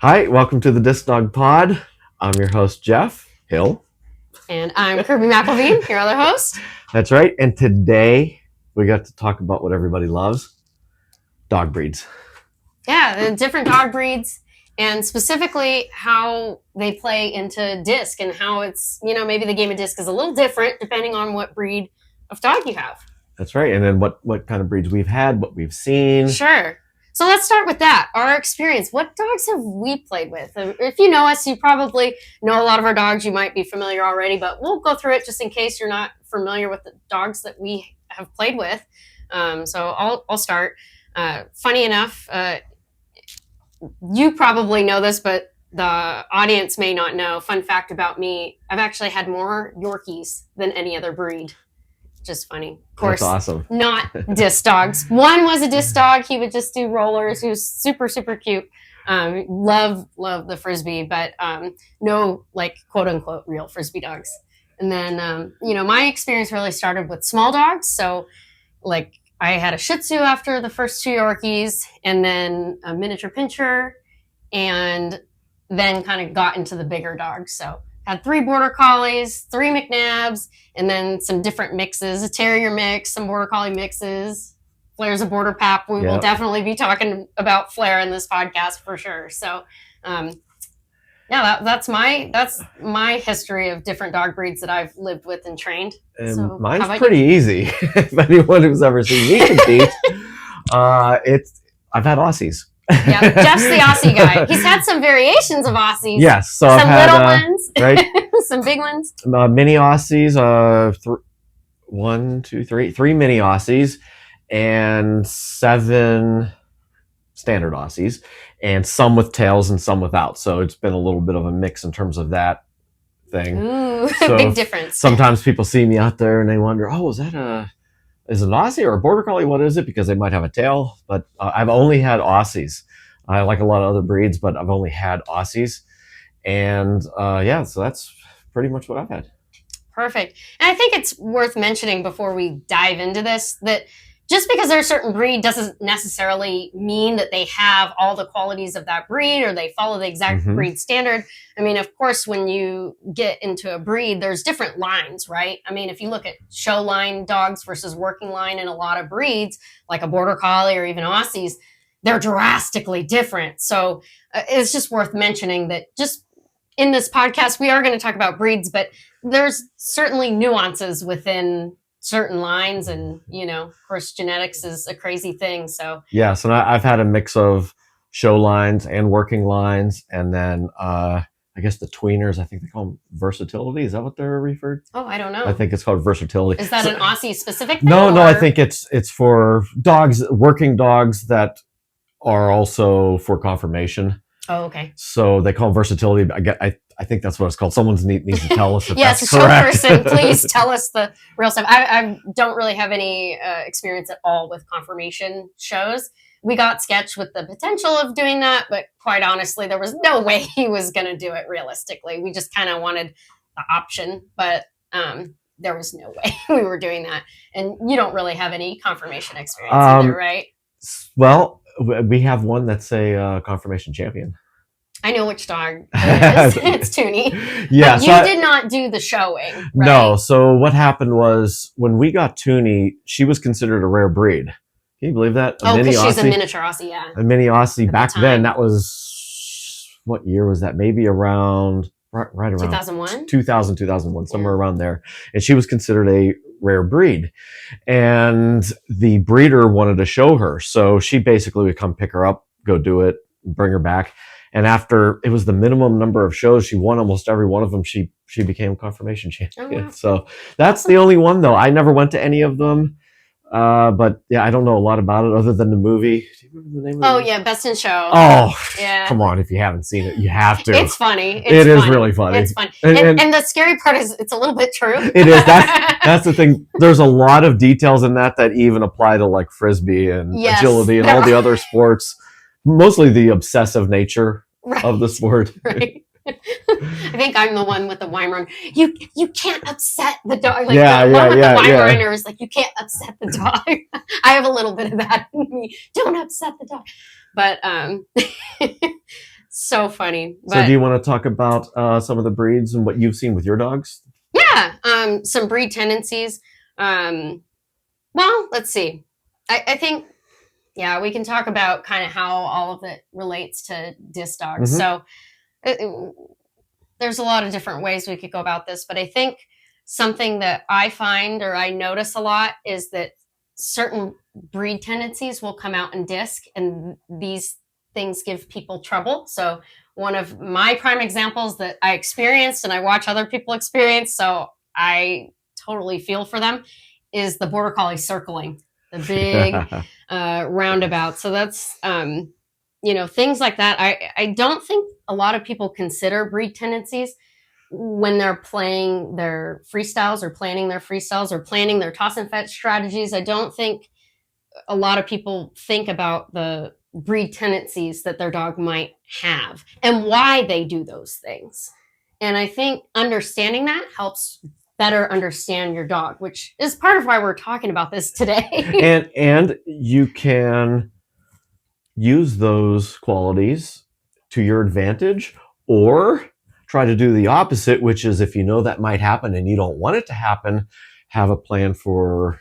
Hi, welcome to the Disc Dog Pod. I'm your host, Jeff Hill. And I'm Kirby McIlveen, your other host. That's right. And today we got to talk about what everybody loves, dog breeds. Yeah, the different dog breeds and specifically how they play into disc and how it's, maybe the game of disc is a little different depending on what breed of dog you have. That's right. And then what kind of breeds we've had, what we've seen. Sure. So let's start with that. Our experience. What dogs have we played with? If you know us, you probably know a lot of our dogs. You might be familiar already, but we'll go through it just in case you're not familiar with the dogs that we have played with. So I'll start. Funny enough, you probably know this, but the audience may not know. Fun fact about me, I've actually had more Yorkies than any other breed. Just funny. Of course, that's awesome. Not disc dogs. One was a disc dog. He would just do rollers. He was super, super cute. Love the Frisbee, but no, like, quote unquote, real Frisbee dogs. And then, my experience really started with small dogs. So, like, I had a Shih Tzu after the first two Yorkies, and then a miniature Pinscher, and then kind of got into the bigger dogs. So had 3 Border Collies, 3 McNabs, and then some different mixes, a Terrier mix, some Border Collie mixes. Flair's a Border Pap. We will definitely be talking about Flair in this podcast for sure. So, that's my history of different dog breeds that I've lived with and trained. And so, mine's pretty easy. If anyone who's ever seen me compete, I've had Aussies. Yeah, Jeff's the Aussie guy. He's had some variations of Aussies. Yes, so some I've had, little ones, right? Some big ones. Mini Aussies, 3 mini Aussies, and 7 standard Aussies, and some with tails and some without. So it's been a little bit of a mix in terms of that thing. Ooh, so big difference. Sometimes people see me out there and they wonder, oh, is it an Aussie or a Border Collie? What is it? Because they might have a tail. But I've only had Aussies. I like a lot of other breeds, but I've only had Aussies. And so that's pretty much what I've had. Perfect. And I think it's worth mentioning before we dive into this that just because they're a certain breed doesn't necessarily mean that they have all the qualities of that breed or they follow the exact breed standard. I mean, of course, when you get into a breed, there's different lines, right? I mean, if you look at show line dogs versus working line in a lot of breeds, like a Border Collie or even Aussies, they're drastically different. So it's just worth mentioning that just in this podcast, we are going to talk about breeds, but there's certainly nuances within certain lines, and of course genetics is a crazy thing. So yes, and I've had a mix of show lines and working lines, and then I guess the tweeners, I think they call them versatility. Is that what they're referred? Oh, I don't know. I think it's called versatility. Is that an Aussie specific thing? No, I think it's for dogs, working dogs that are also for conformation. Oh, okay. So they call them versatility. I think that's what it's called. Someone needs to tell us if yes, that's correct. Show person, please tell us the real stuff. I don't really have any experience at all with conformation shows. We got sketched with the potential of doing that, but quite honestly, there was no way he was going to do it realistically. We just kind of wanted the option, but there was no way we were doing that. And you don't really have any conformation experience either, right? Well, we have one that's a conformation champion. I know which dog it is. It's Toonie. Yeah, but you did not do the showing, right? No. So what happened was when we got Toonie, she was considered a rare breed. Can you believe that? Because she's a miniature Aussie, yeah. A mini Aussie. Back then, that was, what year was that? Maybe around, right around 2001? 2001, somewhere around there. And she was considered a rare breed. And the breeder wanted to show her. So she basically would come pick her up, go do it, bring her back. And after it was the minimum number of shows, she won almost every one of them. She became conformation champion. Oh, wow. So that's the only one, though. I never went to any of them. But yeah, I don't know a lot about it other than the movie. Do you remember the name of it? Oh, yeah, Best in Show. Oh, yeah. Come on. If you haven't seen it, you have to. It's funny. It is really funny. It's fun. And the scary part is it's a little bit true. It is. That's the thing. There's a lot of details in that even apply to like Frisbee and agility and all the other sports. Mostly the obsessive nature of the sport. Right. I think I'm the one with the Weimaraner. You can't upset the dog. Like the one with the Weimaraner is like, you can't upset the dog. I have a little bit of that in me. Don't upset the dog. But So funny. So But do you want to talk about some of the breeds and what you've seen with your dogs? yeah, some breed tendencies. Well, let's see. I think, yeah, we can talk about kind of how all of it relates to disc dogs. Mm-hmm. So there's a lot of different ways we could go about this, but I think something that I find or I notice a lot is that certain breed tendencies will come out in disc, and these things give people trouble. So one of my prime examples that I experienced and I watch other people experience, so I totally feel for them, is the border collie circling, the big roundabout. So that's things like that. I don't think a lot of people consider breed tendencies when they're playing their freestyles or planning their freestyles or planning their toss and fetch strategies. I don't think a lot of people think about the breed tendencies that their dog might have and why they do those things. And I think understanding that helps better understand your dog, which is part of why we're talking about this today. and you can use those qualities to your advantage, or try to do the opposite, which is if you know that might happen and you don't want it to happen, have a plan for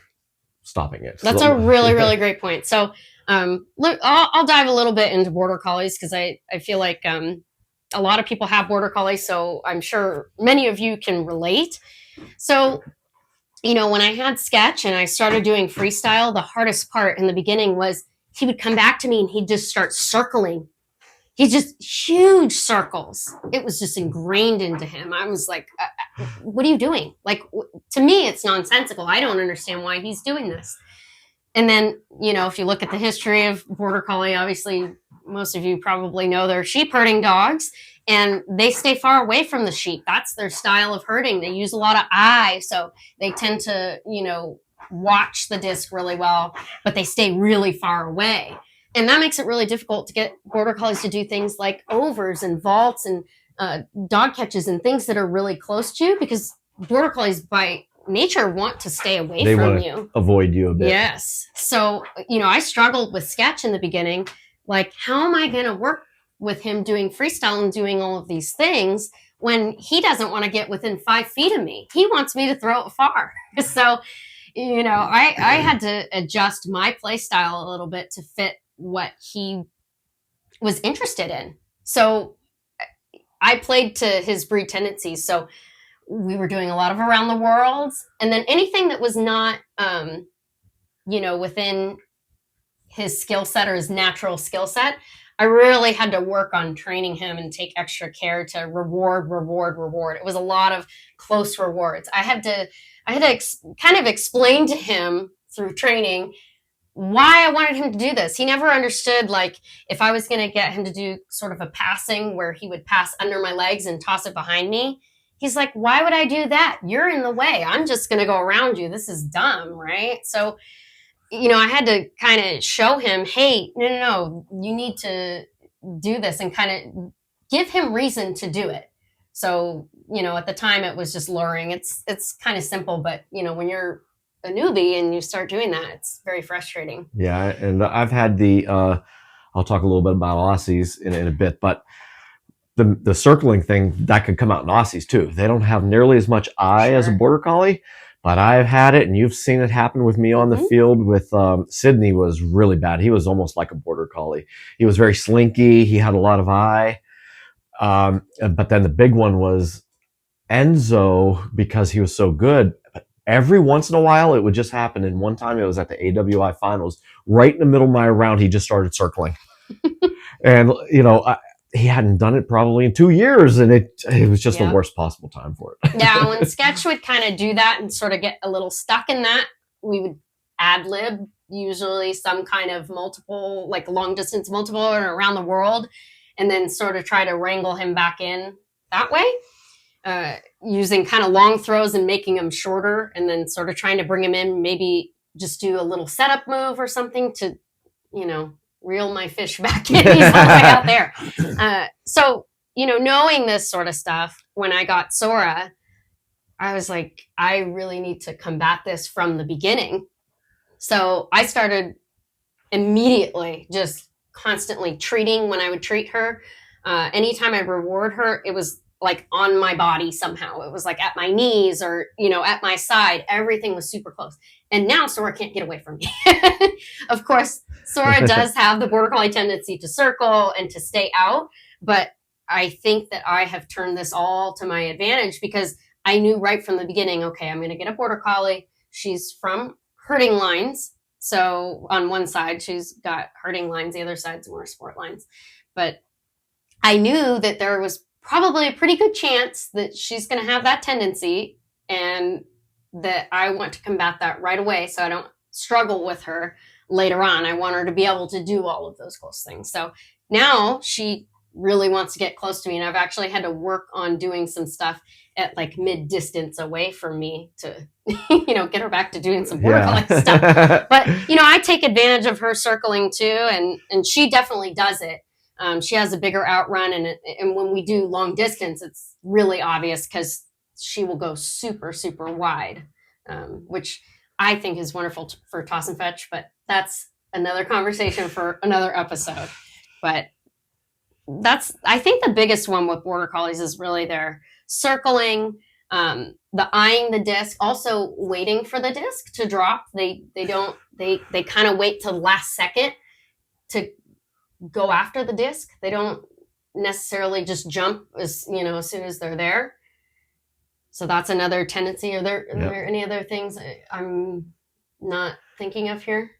stopping it. That's a really, really great point. So, look, I'll dive a little bit into border collies because I feel like a lot of people have border collies, so I'm sure many of you can relate. So, when I had Sketch and I started doing freestyle, the hardest part in the beginning was he would come back to me and he'd just start circling. He just huge circles. It was just ingrained into him. I was like, what are you doing? Like, to me, it's nonsensical. I don't understand why he's doing this. And then, if you look at the history of border collie, obviously, most of you probably know they're sheep herding dogs, and they stay far away from the sheep. That's their style of herding. They use a lot of eye, so they tend to, watch the disc really well, but they stay really far away. And that makes it really difficult to get border collies to do things like overs and vaults and dog catches and things that are really close to you, because border collies by nature want to stay away They from want you. to avoid you a bit. Yes. So, I struggled with Sketch in the beginning. Like, how am I going to work with him doing freestyle and doing all of these things when he doesn't want to get within 5 feet of me? He wants me to throw it far. So, I had to adjust my play style a little bit to fit what he was interested in. So I played to his breed tendencies. So we were doing a lot of around the world, and then anything that was not, within his skill set or his natural skill set, I really had to work on training him and take extra care to reward. It was a lot of close rewards. I had to kind of explain to him through training why I wanted him to do this. He never understood, like, if I was going to get him to do sort of a passing where he would pass under my legs and toss it behind me. He's like, why would I do that? You're in the way. I'm just going to go around you. This is dumb, right? So, I had to kind of show him, hey, no, you need to do this, and kind of give him reason to do it. So, at the time it was just luring. It's kind of simple, but, when you're a newbie and you start doing that, it's very frustrating. Yeah, and I've had I'll talk a little bit about Aussies in a bit, but the circling thing, that could come out in Aussies too. They don't have nearly as much eye as a border collie, but I've had it, and you've seen it happen with me on the field. With Sydney was really bad. He was almost like a border collie. He was very slinky. He had a lot of eye. But then the big one was Enzo, because he was so good. Every once in a while, it would just happen. And one time it was at the AWI finals, right in the middle of my round, he just started circling. And, he hadn't done it probably in 2 years, and it was just the worst possible time for it. Yeah, when Sketch would kind of do that and sort of get a little stuck in that, we would ad lib usually some kind of multiple, like long distance multiple or around the world, and then sort of try to wrangle him back in that way, using kind of long throws and making them shorter, and then sort of trying to bring him in, maybe just do a little setup move or something to, reel my fish back in. He's all the way out there. So, knowing this sort of stuff, when I got Sora, I was like, I really need to combat this from the beginning. So I started immediately just constantly treating when I would treat her. Anytime I reward her, it was like on my body somehow. It was like at my knees or, at my side. Everything was super close. And now Sora can't get away from me. Of course, Sora does have the border collie tendency to circle and to stay out. But I think that I have turned this all to my advantage because I knew right from the beginning, okay, I'm going to get a border collie. She's from herding lines. So on one side, she's got herding lines. The other side's more sport lines. But I knew that there was probably a pretty good chance that she's going to have that tendency and that I want to combat that right away so I don't struggle with her later on. I want her to be able to do all of those close things. So now she really wants to get close to me, and I've actually had to work on doing some stuff at like mid distance away from me to get her back to doing some border collie stuff. But I take advantage of her circling too, and she definitely does it. She has a bigger outrun, and when we do long distance, it's really obvious because she will go super, super wide, which I think is wonderful for toss and fetch, but that's another conversation for another episode. But I think the biggest one with border collies is really their circling, the eyeing the disc, also waiting for the disc to drop. They kind of wait till the last second to go after the disc. They don't necessarily just jump as soon as they're there. So that's another tendency. Are there any other things I'm not thinking of here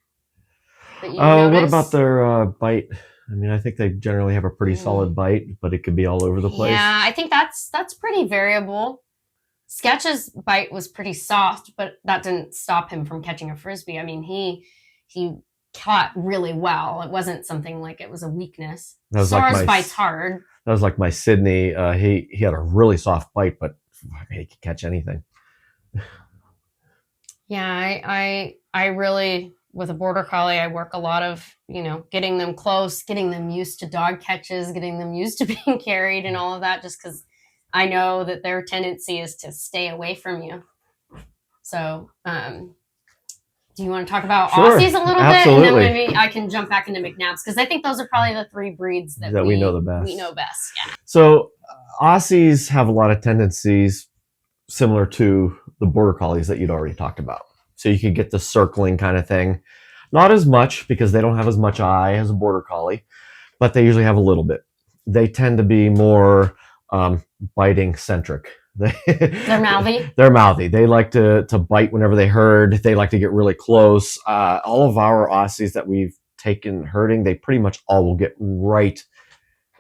that you notice? What about their bite? I mean, I think they generally have a pretty solid bite, but it could be all over the place. Yeah, I think that's pretty variable. Sketch's bite was pretty soft, but that didn't stop him from catching a Frisbee. I mean, he caught really well. It wasn't something like it was a weakness. Sora's bite's hard. That was like my Sydney. He had a really soft bite, but he could catch anything. Yeah, I really, with a border collie, I work a lot of, getting them close, getting them used to dog catches, getting them used to being carried and all of that, just because I know that their tendency is to stay away from you. So, do you want to talk about Aussies a little bit? And then maybe I can jump back into McNabs, because I think those are probably the three breeds that we know the best. We know best, yeah. So Aussies have a lot of tendencies similar to the border collies that you'd already talked about. So you could get the circling kind of thing. Not as much because they don't have as much eye as a border collie, but they usually have a little bit. They tend to be more biting centric. They're mouthy. They're mouthy. They like to bite whenever they herd. They like to get really close. All of our Aussies that we've taken herding, they pretty much all will get right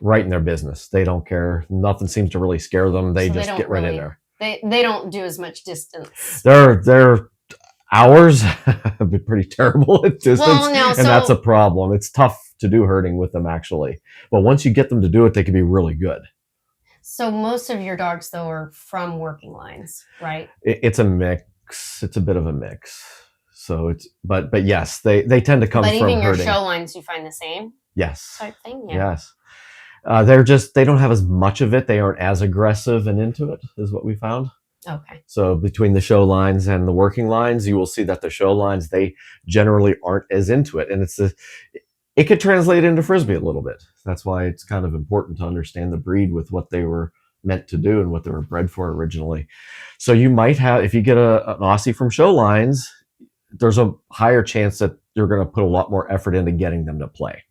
in their business. They don't care. Nothing seems to really scare them. They just get right in there. They don't do as much distance. Their hours have been pretty terrible at distance, and that's a problem. It's tough to do herding with them, actually. But once you get them to do it, they can be really good. So most of your dogs, though, are from working lines, right? It's a mix. It's a bit of a mix. So but yes, they tend to come from herding. But even your show lines, you find the same? Yes. Type thing? Yeah. Yes. They don't have as much of it. They aren't as aggressive and into it, is what we found. Okay. So between the show lines and the working lines, you will see that the show lines, they generally aren't as into it. And it could translate into Frisbee a little bit. That's why it's kind of important to understand the breed with what they were meant to do and what they were bred for originally. So you might have, if you get an Aussie from show lines, there's a higher chance that you're going to put a lot more effort into getting them to play.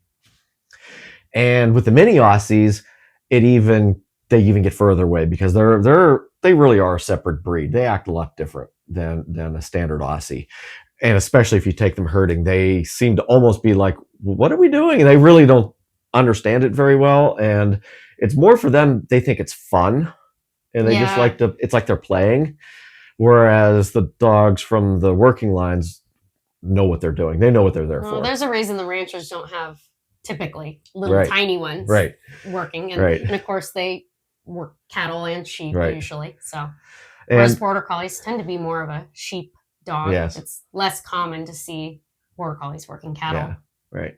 And with the mini Aussies, they even get further away because they really are a separate breed. They act a lot different than a standard Aussie. And especially if you take them herding, they seem to almost be like, what are we doing? And they really don't understand it very well. And it's more for them, they think it's fun. And they just it's like they're playing. Whereas the dogs from the working lines know what they're doing. They know what they're there for. There's a reason the ranchers don't have typically little tiny ones working. And of course they work cattle and sheep usually. So whereas border collies tend to be more of a sheep dog. Yes. It's less common to see border collies working cattle. Yeah, right.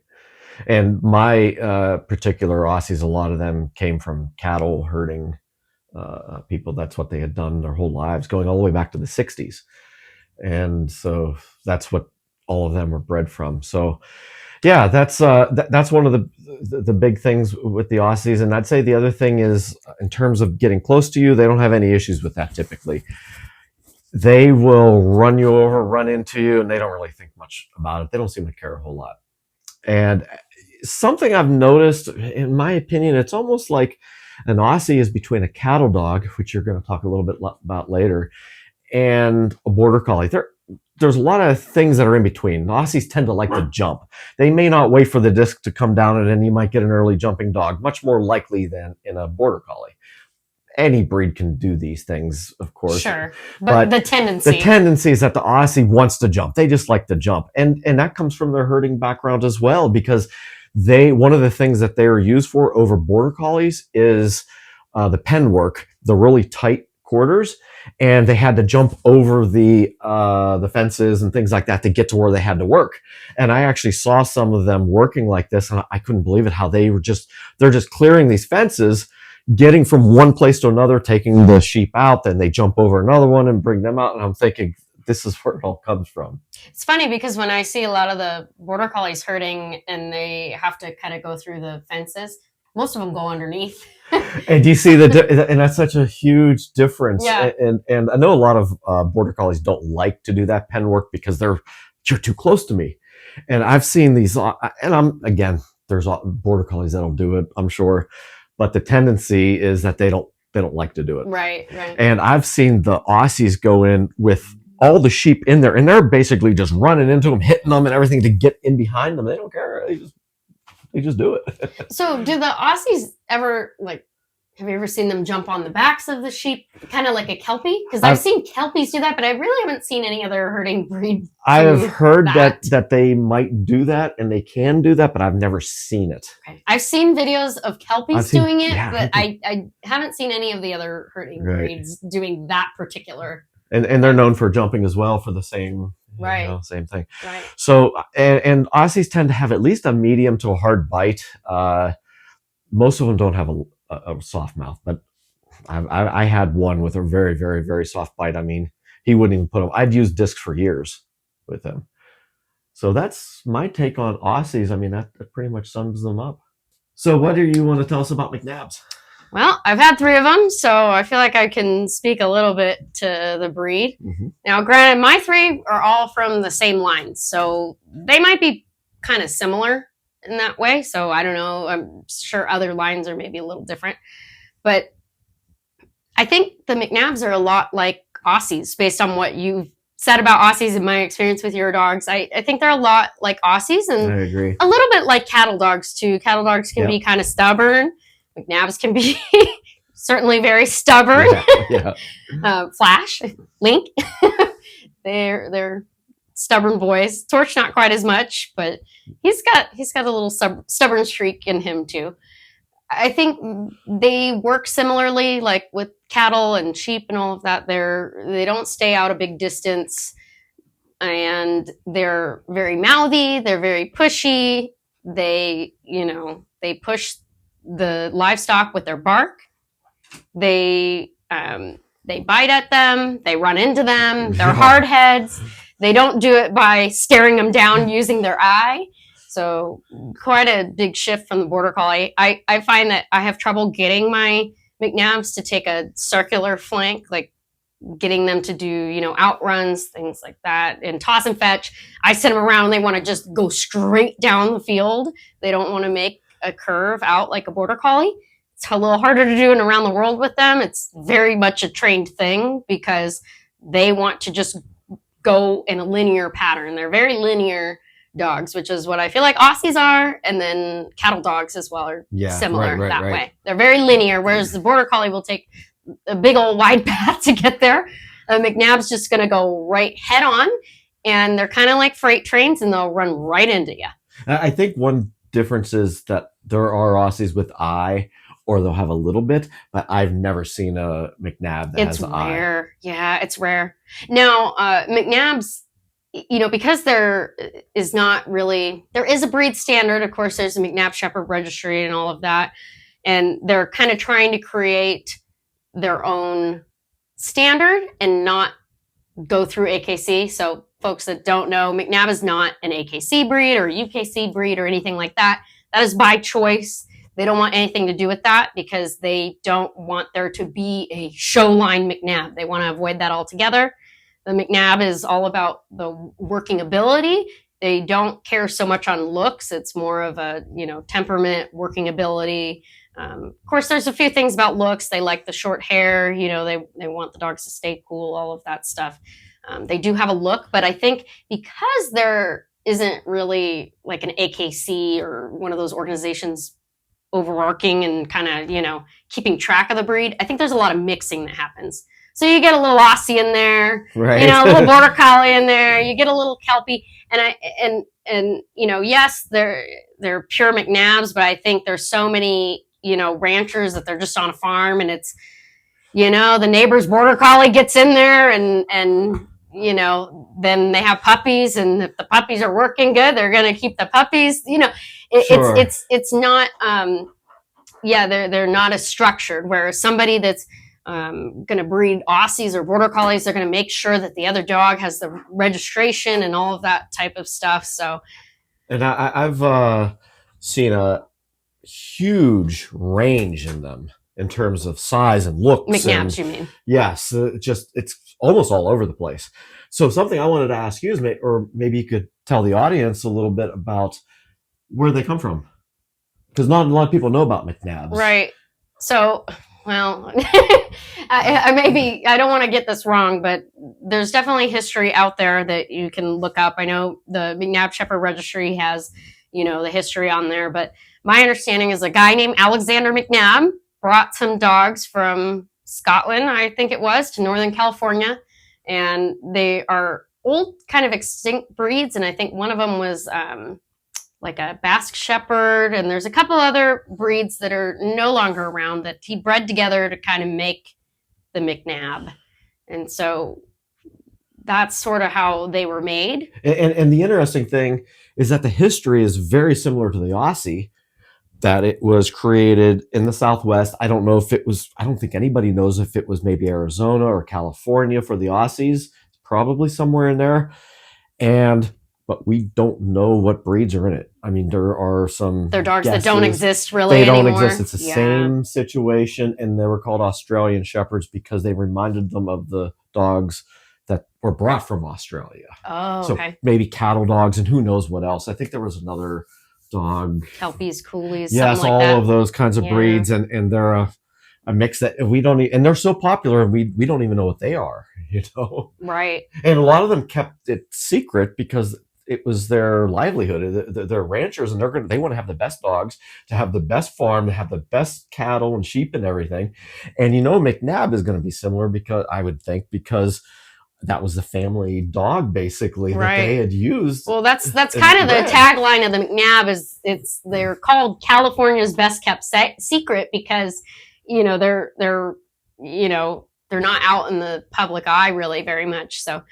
And my particular Aussies, a lot of them came from cattle herding people. That's what they had done their whole lives, going all the way back to the 60s. And so that's what all of them were bred from. So Yeah, that's one of the big things with the Aussies, and I'd say the other thing is in terms of getting close to you, they don't have any issues with that typically. They will run you over, run into you, and they don't really think much about it. They don't seem to care a whole lot. And something I've noticed, in my opinion, it's almost like an Aussie is between a cattle dog, which you're going to talk a little bit about later, and a border collie. There's a lot of things that are in between. Aussies tend to like to jump. They may not wait for the disc to come down, and then you might get an early jumping dog, much more likely than in a border collie. Any breed can do these things, of course. Sure, but the tendency is that the Aussie wants to jump. They just like to jump, and that comes from their herding background as well, because one of the things that they are used for over border collies is the pen work, the really tight quarters, and they had to jump over the fences and things like that to get to where they had to work. And I actually saw some of them working like this, and I couldn't believe it, how they're just clearing these fences, getting from one place to another, taking the sheep out, then they jump over another one and bring them out. And I'm thinking, this is where it all comes from. It's funny because when I see a lot of the border collies herding and they have to kind of go through the fences, most of them go underneath. And do you see and that's such a huge difference. Yeah. And I know a lot of border collies don't like to do that pen work because you're too close to me. And I've seen these, and there's border collies that'll do it, I'm sure. But the tendency is that they don't like to do it. Right. And I've seen the Aussies go in with all the sheep in there, and they're basically just running into them, hitting them and everything to get in behind them. They don't care. They just do it. So do the Aussies ever, have you ever seen them jump on the backs of the sheep, kind of like a Kelpie? Because I've seen Kelpies do that, but I really haven't seen any other herding breed. I have heard that they might do that, and they can do that, but I've never seen it. Okay. I've seen videos of Kelpies doing it, but I haven't seen any of the other herding breeds doing that particular. And they're known for jumping as well for the same, same thing. Right. So, and Aussies tend to have at least a medium to a hard bite. Most of them don't have a soft mouth, but I had one with a very, very, very soft bite. I mean, he wouldn't even put them. I'd used discs for years with him. So that's my take on Aussies. I mean, that pretty much sums them up. So what do you want to tell us about McNabs? Well, I've had 3 of them, so I feel like I can speak a little bit to the breed. Mm-hmm. Now, granted, my 3 are all from the same line, so they might be kind of similar in that way. So I don't know. I'm sure other lines are maybe a little different. But I think the McNabs are a lot like Aussies, based on what you've said about Aussies and my experience with your dogs. I think they're a lot like Aussies, and I agree. A little bit like cattle dogs, too. Cattle dogs can be kind of stubborn. McNabs can be certainly very stubborn. Flash, Link, they're stubborn boys. Torch not quite as much, but he's got a little stubborn streak in him too. I think they work similarly, like with cattle and sheep and all of that. They don't stay out a big distance, and they're very mouthy. They're very pushy. They push the livestock with their bark. They bite at them. They run into them. They're hard heads. They don't do it by staring them down using their eye. So quite a big shift from the border collie. I find that I have trouble getting my McNabs to take a circular flank, like getting them to do, outruns, things like that, and toss and fetch. I send them around. They want to just go straight down the field. They don't want to make a curve out like a border collie. It's a little harder to do and around the world with them. It's very much a trained thing because they want to just go in a linear pattern. They're very linear dogs, which is what I feel like Aussies are, and then cattle dogs as well are similar that way. They're very linear, whereas the border collie will take a big old wide path to get there. McNab's just going to go right head on, and they're kind of like freight trains, and they'll run right into you. I think one difference is that there are Aussies with eye, or they'll have a little bit, but I've never seen a McNab that has eye. It's rare. Yeah, it's rare. Now, McNabs, because there is a breed standard. Of course, there's a McNab Shepherd registry and all of that. And they're kind of trying to create their own standard and not go through AKC. So folks that don't know, McNab is not an AKC breed or UKC breed or anything like that. That is by choice. They don't want anything to do with that because they don't want there to be a showline McNab. They want to avoid that altogether. The McNab is all about the working ability. They don't care so much on looks. It's more of a, temperament, working ability. Of course, there's a few things about looks. They like the short hair. They want the dogs to stay cool, all of that stuff. They do have a look, but I think because there isn't really like an AKC or one of those organizations overarching and kind of, keeping track of the breed, I think there's a lot of mixing that happens. So you get a little Aussie in there, right. A little Border Collie in there, you get a little Kelpie, and yes, they're pure McNabs, but I think there's so many, ranchers that they're just on a farm, and it's, the neighbor's Border Collie gets in there, and then they have puppies, and if the puppies are working good, they're going to keep the puppies. Sure. It's not, they're not as structured. Whereas somebody that's going to breed Aussies or Border Collies, they're going to make sure that the other dog has the registration and all of that type of stuff. So, and I've seen a huge range in them in terms of size and looks. McNabs, you mean? Yes, it's almost all over the place. So something I wanted to ask you is, or maybe you could tell the audience a little bit about where they come from, because not a lot of people know about McNabs. Right. So, well, I don't want to get this wrong, but there's definitely history out there that you can look up. I know the McNab Shepherd Registry has, the history on there, but my understanding is a guy named Alexander McNab brought some dogs from Scotland, I think it was, to Northern California, and they are old, kind of extinct breeds, and I think one of them was like a Basque Shepherd, and there's a couple other breeds that are no longer around that he bred together to kind of make the McNab, and so that's sort of how they were made. And the interesting thing is that the history is very similar to the Aussie, that it was created in the Southwest. I don't think anybody knows if it was maybe Arizona or California for the Aussies. It's probably somewhere in there. But we don't know what breeds are in it. I mean, there are some... They're dogs guesses. that don't exist really anymore. They don't exist. It's the same situation, and they were called Australian Shepherds because they reminded them of the dogs that were brought from Australia. Oh, okay. So maybe cattle dogs and who knows what else. I think there was another dog. Kelpies, Coolies, yes, something like all that. of those kinds of breeds, and they're a mix that we don't and they're so popular, and we don't even know what they are, Right. And a lot of them kept it secret because it was their livelihood. They're ranchers, and they want to have the best dogs, to have the best farm, to have the best cattle and sheep and everything. And McNab is going to be similar, because I would think, because that was the family dog basically that they had used. Well, that's kind of the tagline of the McNab is they're called California's best kept secret because they're not out in the public eye really very much. So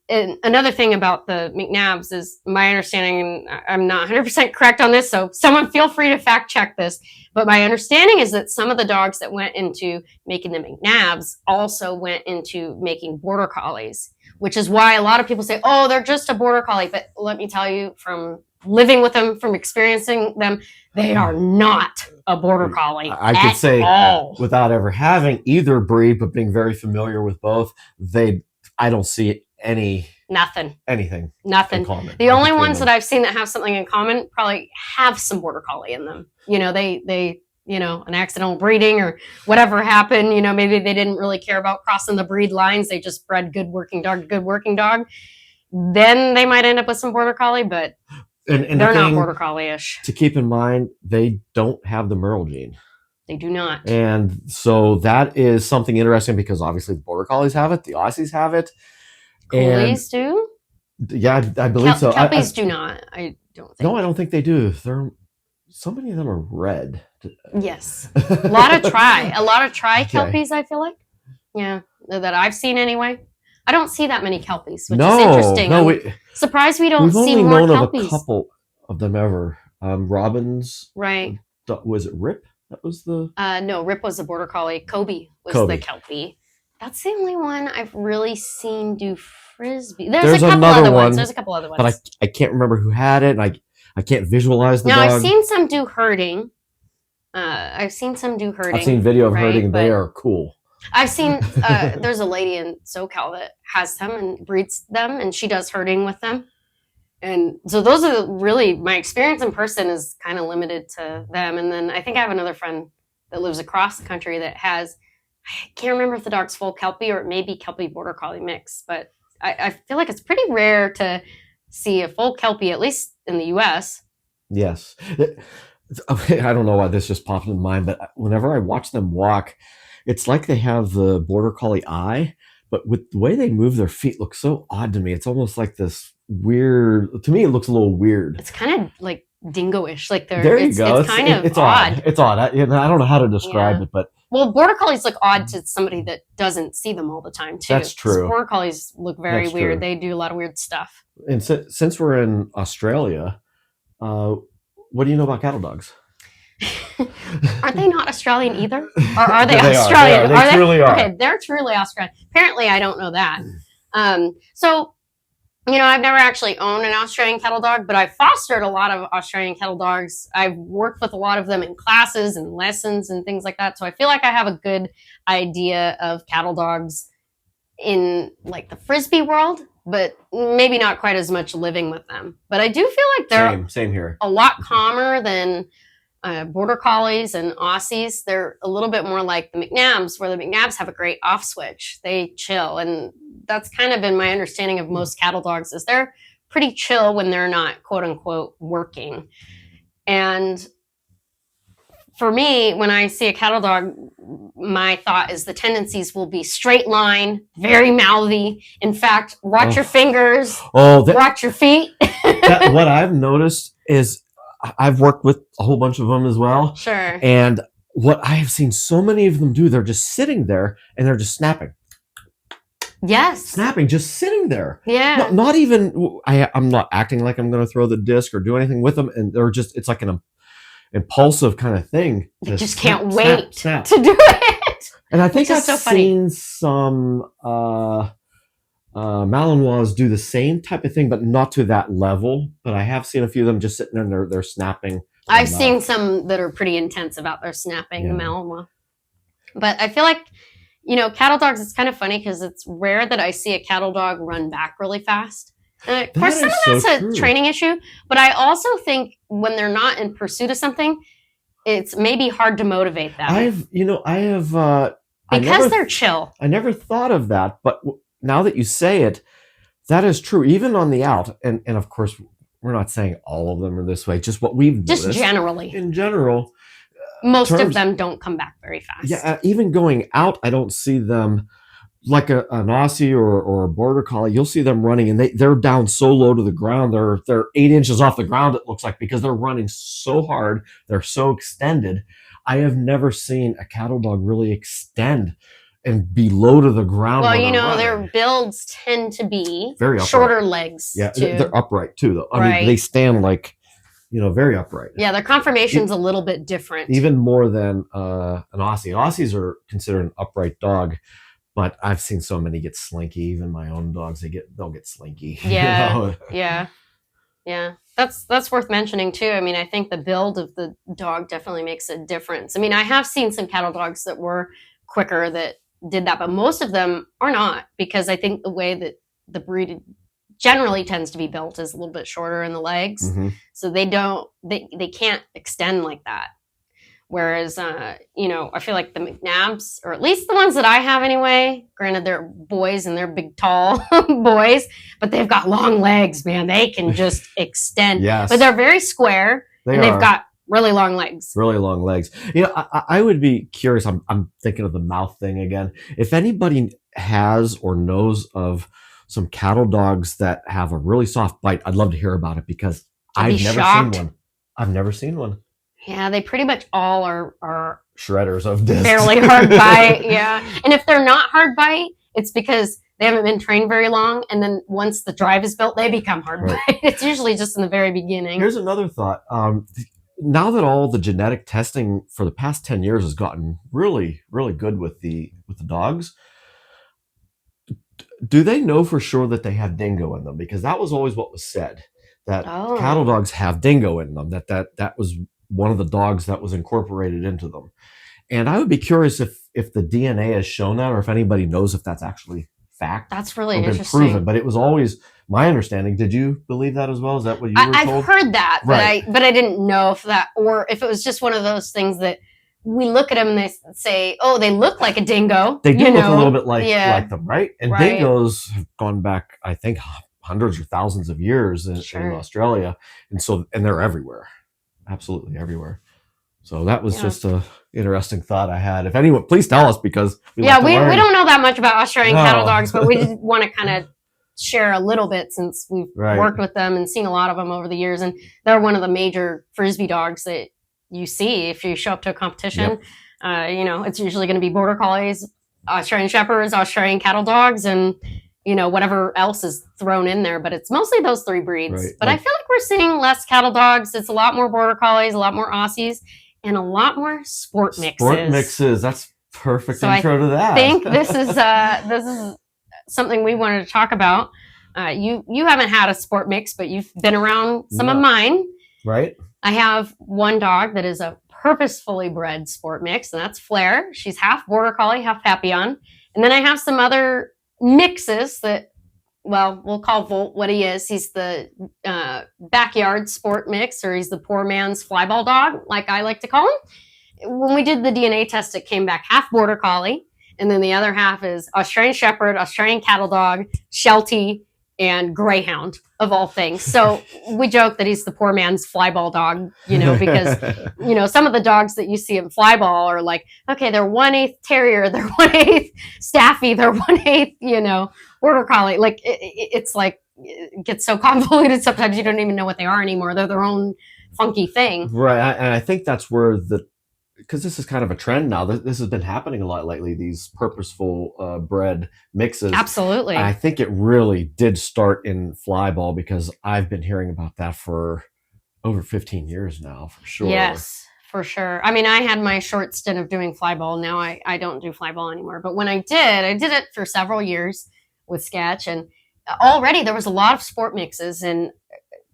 and another thing about the McNabs is my understanding, and I'm not 100% correct on this, so someone feel free to fact check this, but my understanding is that some of the dogs that went into making the McNabs also went into making Border Collies, which is why a lot of people say, oh, they're just a Border Collie. But let me tell you, from living with them, from experiencing them, they are not a Border Collie. I could say, without ever having either breed, but being very familiar with both, I don't see anything in common. The only ones that I've seen that have something in common probably have some Border Collie in them. They an accidental breeding or whatever happened. Maybe they didn't really care about crossing the breed lines. They just bred good working dog to good working dog. Then they might end up with some Border Collie, but and they're not Border Collie-ish. To keep in mind, they don't have the Merle gene. They do not. And so that is something interesting, because obviously the Border Collies have it, the Aussies have it. Coolies do? Yeah, I believe so. Kelpies do not. I don't think. No, I don't think they do. So many of them are red. Yes. A lot of tri Kelpies, I feel like. Yeah, that I've seen anyway. I don't see that many Kelpies, which is interesting. I'm surprised we don't see more Kelpies. We've only known of a couple of them ever. Robbins. Right. Was it Rip? That was the... No, Rip was the Border Collie. Kobe was the Kelpie. That's the only one I've really seen do frisbee. There's a couple another other one, ones. There's a couple other ones. but I can't remember who had it, and I can't visualize the now dog. I've seen some do herding. I've seen some do herding. I've seen video of right? herding. But They are cool. I've seen there's a lady in SoCal that has them and breeds them, and she does herding with them. And so those are really my experience in person is kind of limited to them. And then I think I have another friend that lives across the country that has, I can't remember if the dog's full Kelpie or it may be Kelpie Border Collie mix, but I feel like it's pretty rare to see a full Kelpie, at least in the US. Yes. I don't know why this just popped in mind, but whenever I watch them walk, it's like they have the Border Collie eye, but with the way they move their feet looks so odd to me. It's almost like this weird, to me, it looks a little weird. It's kind of like dingo-ish. Like there you go. It's kind of odd. It's odd. I don't know how to describe it, but well, Border Collies look odd to somebody that doesn't see them all the time, too. That's true. Border Collies look very That's weird. true. They do a lot of weird stuff. And since we're in Australia, what do you know about cattle dogs? Aren't they not Australian either? Or are they They Australian? They truly are. Okay, they're truly Australian. Apparently, I don't know that. So, I've never actually owned an Australian cattle dog, but I've fostered a lot of Australian cattle dogs. I've worked with a lot of them in classes and lessons and things like that. So I feel like I have a good idea of cattle dogs in like the Frisbee world, but maybe not quite as much living with them. But I do feel like they're same here. A lot calmer than Border Collies and Aussies. They're a little bit more like the McNabs, where the McNabs have a great off switch. They chill, and that's kind of been my understanding of most cattle dogs is they're pretty chill when they're not quote unquote working. And for me, when I see a cattle dog, my thought is the tendencies will be straight line, very mouthy. In fact, watch your fingers, watch your feet. What I've noticed is I've worked with a whole bunch of them as well. Sure. And what I have seen so many of them do, they're just sitting there and they're just snapping. Yes. Snapping, just sitting there. Yeah. Not even, I'm not acting like I'm going to throw the disc or do anything with them. And they're just, it's like an impulsive kind of thing. You just can't wait snap. to do it. And I think I've so seen some Malinois do the same type of thing, but not to that level. But I have seen a few of them just sitting there and they're snapping. I've seen some that are pretty intense about their snapping, the Malinois. But I feel like, cattle dogs, it's kind of funny because it's rare that I see a cattle dog run back really fast. And of course, some of that's a training issue, but I also think when they're not in pursuit of something, it's maybe hard to motivate them. Because they're chill. I never thought of that, but now that you say it, that is true. Even on the out, and of course, we're not saying all of them are this way. Just what we've noticed. Just generally. In general, most of them don't come back very fast. Yeah, even going out, I don't see them like an Aussie or a Border Collie. You'll see them running, and they're down so low to the ground. They're 8 inches off the ground. It looks like because they're running so hard. They're so extended. I have never seen a cattle dog really extend and be low to the ground. Well, their builds tend to be very upright. Shorter legs. Yeah, too. They're upright too, though. I mean, they stand like, very upright. Yeah, their conformation's a little bit different. Even more than an Aussie. Aussies are considered an upright dog, but I've seen so many get slinky. Even my own dogs, they'll get slinky. Yeah, yeah. That's worth mentioning too. I mean, I think the build of the dog definitely makes a difference. I mean, I have seen some cattle dogs that were quicker that did that, but most of them are not, because I think the way that the breed generally tends to be built is a little bit shorter in the legs. Mm-hmm. So they can't extend like that. Whereas, I feel like the McNabs, or at least the ones that I have anyway, granted they're boys and they're big, tall boys, but they've got long legs, man. They can just extend. Yes. But they're very square they've got really long legs. Really long legs. I would be curious. I'm thinking of the mouth thing again. If anybody has or knows of some cattle dogs that have a really soft bite, I'd love to hear about it, because I've never seen one. Yeah, they pretty much all are shredders of discs. Fairly hard bite, yeah. And if they're not hard bite, it's because they haven't been trained very long, and then once the drive is built, they become hard bite. It's usually just in the very beginning. Here's another thought. Now that all the genetic testing for the past 10 years has gotten really, really good with the dogs, Do they know for sure that they have dingo in them? Because that was always what was said, that cattle Oh, dogs have dingo in them. That was one of the dogs that was incorporated into them. And I would be curious if the DNA has shown that, or if anybody knows if that's actually fact that's really or been proven. interesting. But it was always my understanding. Did you believe that as well? Is that what you were I've told? heard that, Right. but I didn't know if that, or if it was just one of those things that we look at them and they say, "Oh, they look like a dingo." They do You look a little know, bit like yeah, them, right? And right, dingoes have gone back, I think, hundreds or thousands of years in sure, Australia, and they're everywhere, absolutely everywhere. So that was yeah. just a interesting thought I had. If anyone, please tell us because we like Yeah, to we learn. don't know that much about Australian cattle No, dogs, but we did want to kind of share a little bit since we've right. worked with them and seen a lot of them over the years. And they're one of the major frisbee dogs that you see if you show up to a competition. Yep. It's usually going to be border collies, Australian shepherds, Australian cattle dogs, and whatever else is thrown in there. But it's mostly those three breeds. Right. But I feel like we're seeing less cattle dogs. It's a lot more border collies, a lot more Aussies, and a lot more sport mixes. Sport mixes. That's perfect So intro to that. I think this is something we wanted to talk about. You haven't had a sport mix, but you've been around some of mine. Right. I have one dog that is a purposefully bred sport mix, and that's Flair. She's half border collie, half Papillon. And then I have some other mixes that, well, we'll call Volt what he is. He's the backyard sport mix, or he's the poor man's flyball dog, like I like to call him. When we did the DNA test, it came back half border collie, and then the other half is Australian shepherd, Australian cattle dog, Sheltie, and greyhound, of all things. So we joke that he's the poor man's flyball dog, because some of the dogs that you see in flyball are like, okay, they're 1/8 terrier, they're 1/8 staffy, they're 1/8 border collie. Like it's like it gets so convoluted sometimes you don't even know what they are anymore. They're their own funky thing. Right. And I think that's where because this is kind of a trend now. This has been happening a lot lately. These purposeful bred mixes. Absolutely. I think it really did start in flyball because I've been hearing about that for over 15 years now, for sure. Yes, for sure. I mean, I had my short stint of doing flyball. Now I don't do flyball anymore. But when I did it for several years with Sketch, and already there was a lot of sport mixes. And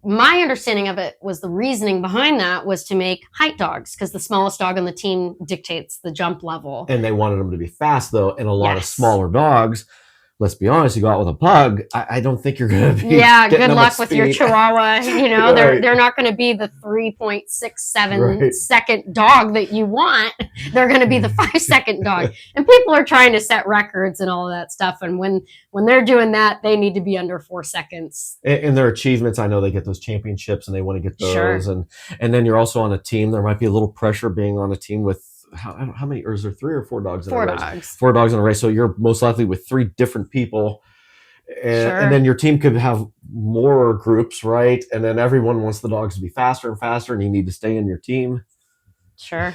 my understanding of it was the reasoning behind that was to make height dogs, because the smallest dog on the team dictates the jump level. And they wanted them to be fast, though, and a lot of Yes. smaller dogs. Let's be honest, you go out with a pug, I don't think you're going to be. Yeah, getting good them luck at with your speed. Chihuahua. Right. They're not going to be the 3.67 Right. second dog that you want. They're going to be the 5-second dog. And people are trying to set records and all of that stuff. And when they're doing that, they need to be under 4 seconds. And their achievements, I know they get those championships and they want to get those. Sure. And then you're also on a team. There might be a little pressure being on a team with how many, or is there 3 or 4 dogs in a 4 race? dogs. 4 dogs in a race. So you're most likely with 3 different people. And then your team could have more groups, right? And then everyone wants the dogs to be faster and faster, and you need to stay in your team. Sure.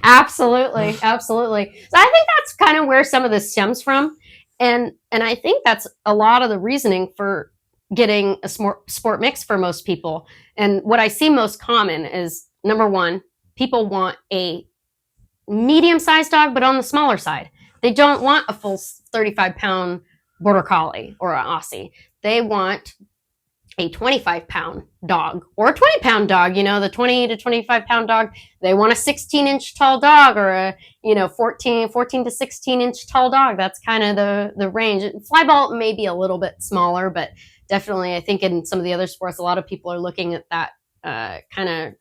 Absolutely. Absolutely. So I think that's kind of where some of this stems from. And I think that's a lot of the reasoning for getting a sport mix for most people. And what I see most common is, number one, people want a medium-sized dog, but on the smaller side. They don't want a full 35-pound border collie or an Aussie. They want a 25-pound dog or a 20-pound dog, the 20 to 25-pound dog. They want a 16-inch tall dog or a 14 to 16-inch tall dog. That's kind of the range. Flyball may be a little bit smaller, but definitely I think in some of the other sports, a lot of people are looking at that kind of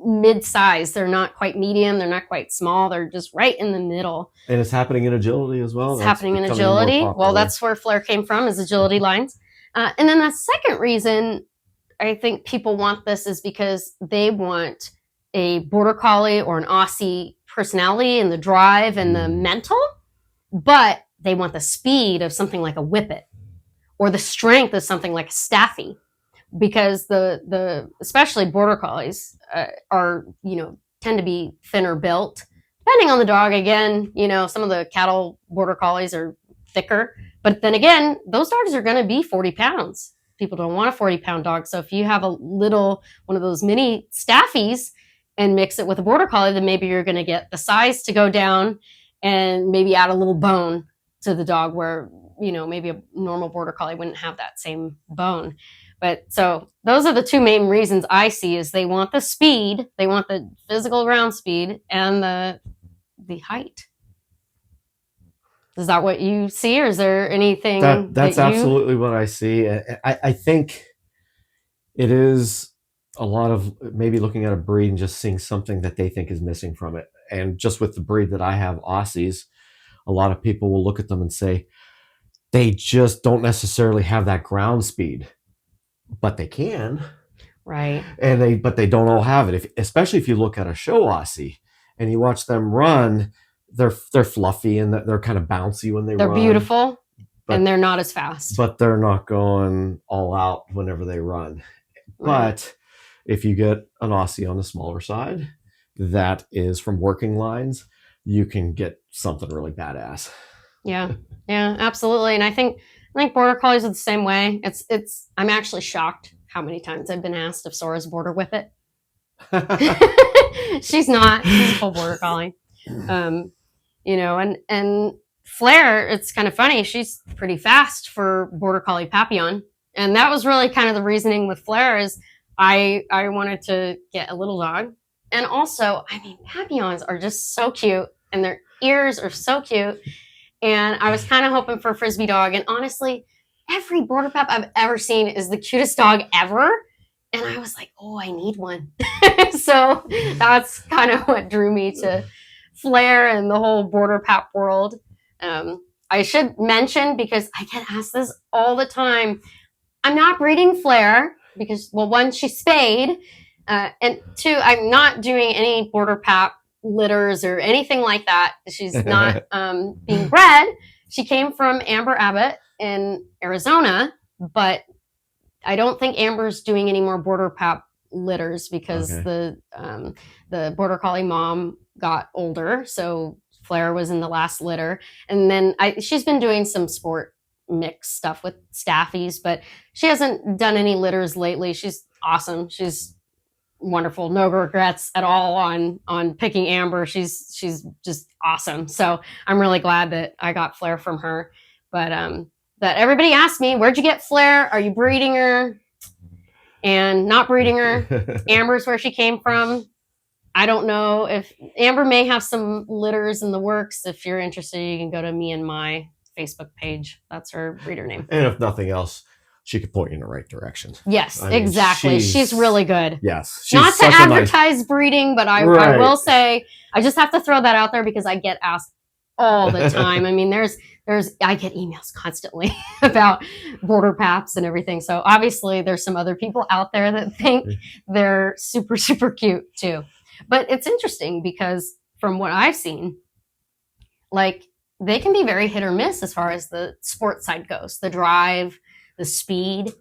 mid-size. They're not quite medium. They're not quite small. They're just right in the middle. And it's happening in agility as well. It's happening in agility. Well, that's where Flair came from, is agility lines. And then the second reason I think people want this is because they want a border collie or an Aussie personality and the drive and the mental, but they want the speed of something like a Whippet or the strength of something like a Staffy. Because the especially border collies are tend to be thinner built, depending on the dog. Again, some of the cattle border collies are thicker, but then again, those dogs are going to be 40 pounds. People don't want a 40-pound dog, so if you have a little one of those mini staffies and mix it with a border collie, then maybe you're going to get the size to go down and maybe add a little bone to the dog, where maybe a normal border collie wouldn't have that same bone. But so those are the two main reasons I see is they want the speed, they want the physical ground speed, and the height. Is that what you see, or is there anything that's absolutely what I see. I think it is a lot of maybe looking at a breed and just seeing something that they think is missing from it. And just with the breed that I have, Aussies, a lot of people will look at them and say they just don't necessarily have that ground speed, but they can. Right. But they don't all have it. Especially if you look at a show Aussie and you watch them run, they're fluffy and they're kind of bouncy when they run. They're beautiful, and they're not as fast. But they're not going all out whenever they run. Right. But if you get an Aussie on the smaller side that is from working lines, you can get something really badass. Yeah, absolutely. And I think border collies are the same way. I'm actually shocked how many times I've been asked if Sora's border whippet. She's not. She's a full border collie. And Flair, it's kind of funny. She's pretty fast for border collie Papillon. And that was really kind of the reasoning with Flair is I wanted to get a little dog. And also, Papillons are just so cute and their ears are so cute. And I was kind of hoping for a Frisbee dog. And honestly, every border pap I've ever seen is the cutest dog ever. And I was like, oh, I need one. So that's kind of what drew me to Flair and the whole border pap world. I should mention, because I get asked this all the time, I'm not breeding Flair because, well, one, she's spayed. And two, I'm not doing any border pap litters or anything like that. She's not being bred. She came from Amber Abbott in Arizona, but I don't think Amber's doing any more border pap litters because the border collie mom got older, so Flair was in the last litter. And then she's been doing some sport mix stuff with staffies, but she hasn't done any litters lately. She's awesome. She's wonderful. No regrets at all on picking Amber. She's just awesome. So I'm really glad that I got Flair from her. But that everybody asked me, where'd you get Flair? Are you breeding her? And not breeding her. Amber's where she came from. I don't know if Amber may have some litters in the works. If you're interested, you can go to me and my Facebook page. That's her breeder name. And if nothing else, she could point you in the right direction. Yes, exactly. She's really good. Yes. Not to advertise breeding, but I will say, I just have to throw that out there because I get asked all the time. I get emails constantly about border paps and everything. So obviously there's some other people out there that think they're super, super cute too. But it's interesting because from what I've seen, they can be very hit or miss as far as the sports side goes. The drive, the speed.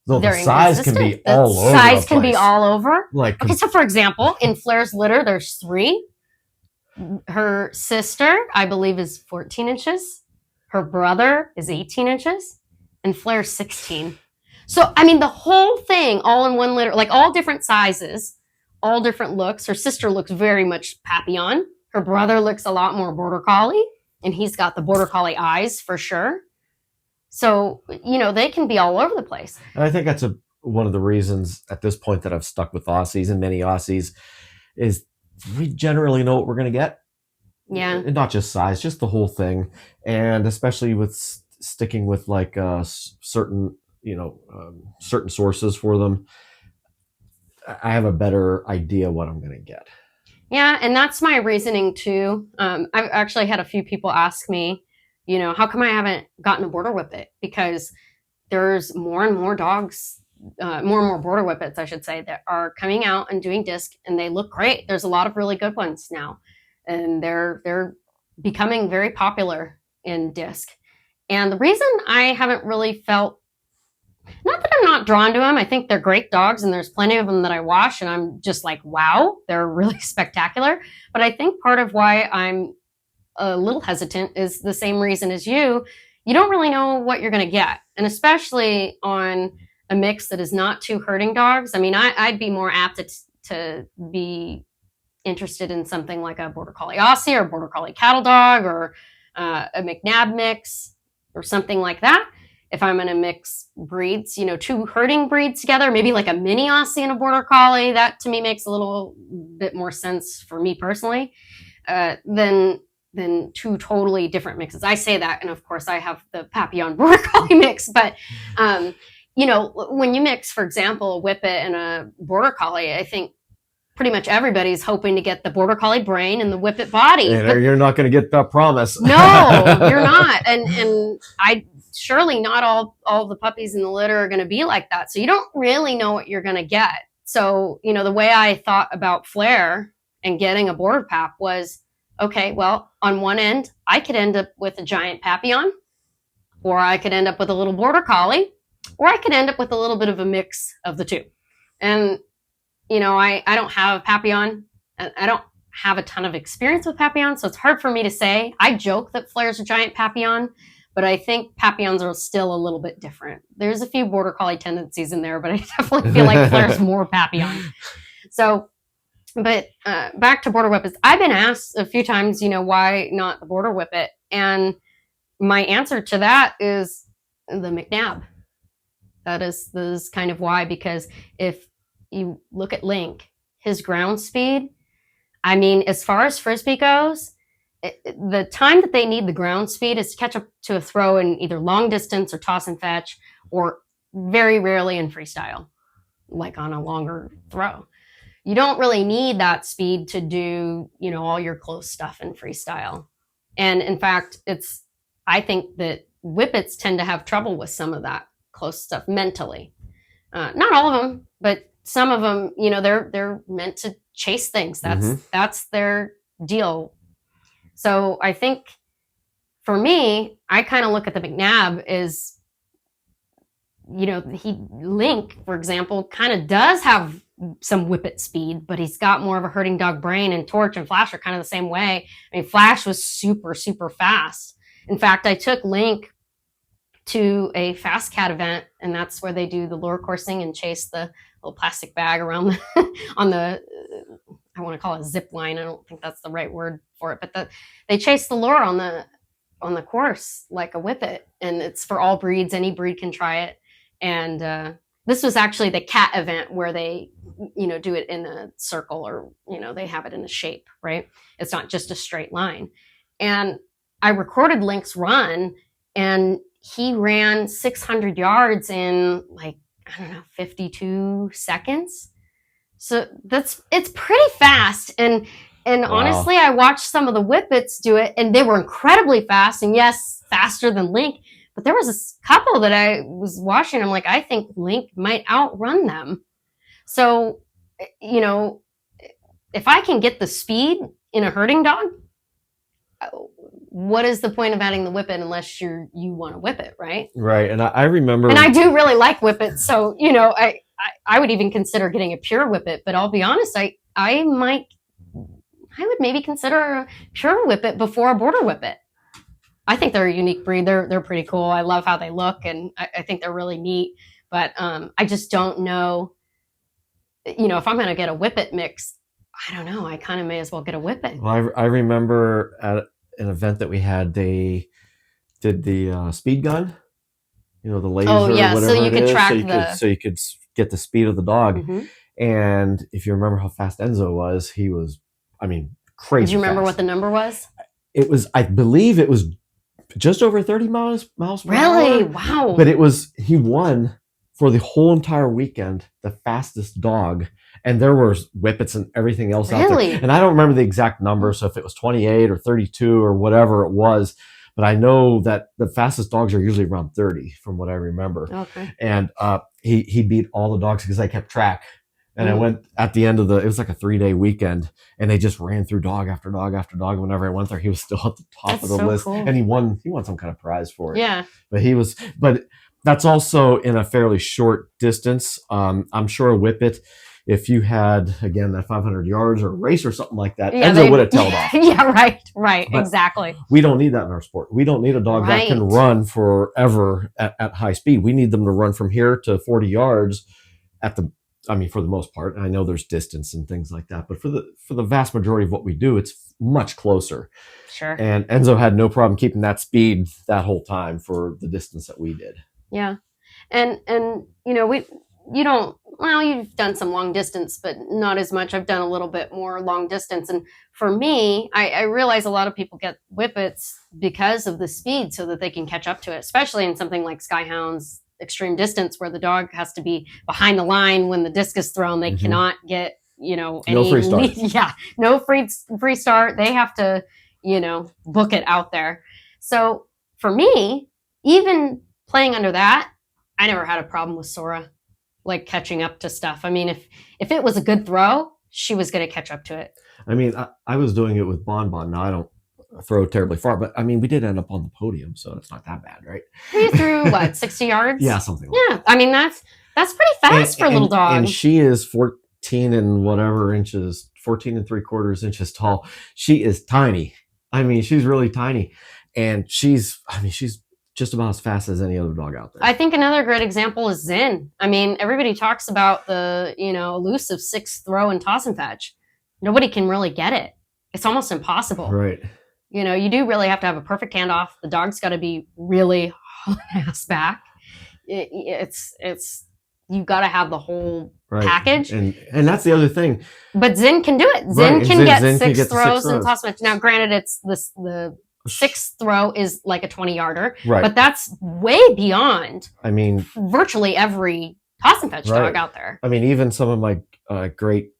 The size can be all over. Size can be all over. So for example, in Flair's litter, there's 3. Her sister, I believe, is 14 inches. Her brother is 18 inches. And Flair's 16. So, the whole thing, all in one litter, all different sizes, all different looks. Her sister looks very much Papillon. Her brother looks a lot more border collie. And he's got the border collie eyes for sure. So, they can be all over the place. And I think that's one of the reasons at this point that I've stuck with Aussies and many Aussies is we generally know what we're going to get. Yeah. And not just size, just the whole thing. And especially with sticking with certain sources for them, I have a better idea what I'm going to get. Yeah. And that's my reasoning too. I've actually had a few people ask me, how come I haven't gotten a border whippet? Because there's more and more dogs, more and more border whippets, I should say, that are coming out and doing disc, and they look great. There's a lot of really good ones now, and they're becoming very popular in disc. And the reason I haven't really felt, not that I'm not drawn to them, I think they're great dogs, and there's plenty of them that I wash, and I'm just like, wow, they're really spectacular. But I think part of why I'm a little hesitant is the same reason as you. You don't really know what you're going to get. And especially on a mix that is not too herding dogs. I'd be more apt to be interested in something like a border collie Aussie or border collie cattle dog or a McNabb mix. or something like that. If I'm going to mix breeds, two herding breeds together, maybe like a mini Aussie and a border collie, that to me makes a little bit more sense for me personally, than two totally different mixes. I say that, and of course I have the Papillon border collie mix, but when you mix, for example, a Whippet and a border collie, I think pretty much everybody's hoping to get the border collie brain and the Whippet body. And you're not going to get that promise. No, you're not. And surely not all the puppies in the litter are going to be like that. So you don't really know what you're going to get. So, the way I thought about Flair and getting a border pap was, okay, well, on one end, I could end up with a giant Papillon, or I could end up with a little border collie, or I could end up with a little bit of a mix of the two. And, I don't have a Papillon. I don't have a ton of experience with Papillons, so it's hard for me to say. I joke that Flair's a giant Papillon, but I think Papillons are still a little bit different. There's a few border collie tendencies in there, but I definitely feel like Flair's more Papillon. So, but back to border whippets. I've been asked a few times, why not the border whippet? And my answer to that is the McNabb. That is kind of why, because if you look at Link, his ground speed, I mean, as far as Frisbee goes, the time that they need the ground speed is to catch up to a throw in either long distance or toss and fetch, or very rarely in freestyle, like on a longer throw. You don't really need that speed to do, all your close stuff in freestyle. And in fact, I think that Whippets tend to have trouble with some of that close stuff mentally. Not all of them, but some of them, they're meant to chase things. That's their deal. So I think for me, I kind of look at the McNabb as, Link, for example, kind of does have some Whippet speed, but he's got more of a herding dog brain, and Torch and Flash are kind of the same way. I mean, Flash was super, super fast. In fact, I took Link to a Fast Cat event, and that's where they do the lure coursing and chase the little plastic bag around on the, I want to call it a zip line. I don't think that's the right word for it, but they chase the lure on the course like a Whippet, and it's for all breeds. Any breed can try it. And this was actually the cat event where they, do it in a circle, or, they have it in a shape, right? It's not just a straight line. And I recorded Link's run, and he ran 600 yards in 52 seconds. So it's pretty fast. And wow. Honestly, I watched some of the Whippets do it, and they were incredibly fast, and yes, faster than Link. But there was a couple that I was watching. I'm like, I think Link might outrun them. So, if I can get the speed in a herding dog, what is the point of adding the Whippet unless you want to whip it, right? Right. And I remember, and I do really like Whippets. So, I would even consider getting a pure Whippet, but I'll be honest, I would maybe consider a pure Whippet before a border Whippet. I think they're a unique breed. They're pretty cool. I love how they look, and I think they're really neat. But I just don't know, if I'm going to get a Whippet mix, I don't know. I kind of may as well get a Whippet. Well, I remember at an event that we had, they did the speed gun, the laser. Oh yeah, or whatever so you could track so you could get the speed of the dog. Mm-hmm. And if you remember how fast Enzo was, he was, crazy. Do you remember fast. what the number was? It was, I believe it was just over 30 miles per hour. Really? Wow. But he won for the whole entire weekend, the fastest dog. And there were Whippets and everything else out there. And I don't remember the exact number, so if it was 28 or 32 or whatever it was, but I know that the fastest dogs are usually around 30 from what I remember. Okay. And he beat all the dogs because I kept track. And I went at the end of it was like a 3-day weekend, and they just ran through dog after dog after dog. Whenever I went there, he was still at the top of the list. Cool. And he won some kind of prize for it. Yeah. But that's also in a fairly short distance. I'm sure a Whippet, if you had, again, that 500 yards or a race or something like that, Enzo would have tailed off. Yeah, right, but exactly. We don't need that in our sport. We don't need a dog that can run forever at high speed. We need them to run from here to 40 yards at the I mean, for the most part, I know there's distance and things like that, but for the vast majority of what we do, it's much closer. Sure. And Enzo had no problem keeping that speed that whole time for the distance that we did. Yeah. And you've done some long distance, but not as much. I've done a little bit more long distance. And for me, I realize a lot of people get whippets because of the speed so that they can catch up to it, especially in something like Skyhound's extreme distance where the dog has to be behind the line when the disc is thrown. They cannot get, any no free start. Yeah, no free start. They have to, book it out there. So for me, even playing under that, I never had a problem with Sora, like catching up to stuff. I mean, if it was a good throw, she was going to catch up to it. I mean, I was doing it with Bon Bon. Now I don't throw terribly far, but I mean, we did end up on the podium, so it's not that bad, right? You threw what, 60 yards? Yeah, something like that. I mean, that's pretty fast for a little dog. And she is 14 and whatever inches, 14 and 3/4 inches tall. She is tiny. I mean, she's really tiny, and she's just about as fast as any other dog out there. I think another great example is Zen. I mean, everybody talks about the, elusive 6 throw and toss and fetch. Nobody can really get it. It's almost impossible. Right. You do really have to have a perfect handoff. The dog's got to be really ass back. It's you got to have the whole package. And that's the other thing. But Zen can do it. Zen can get 6 throws and toss and fetch. Now, granted, it's the 6th throw is like a 20-yarder, right? But that's way beyond. I mean, virtually every toss and fetch dog out there. I mean, even some of my great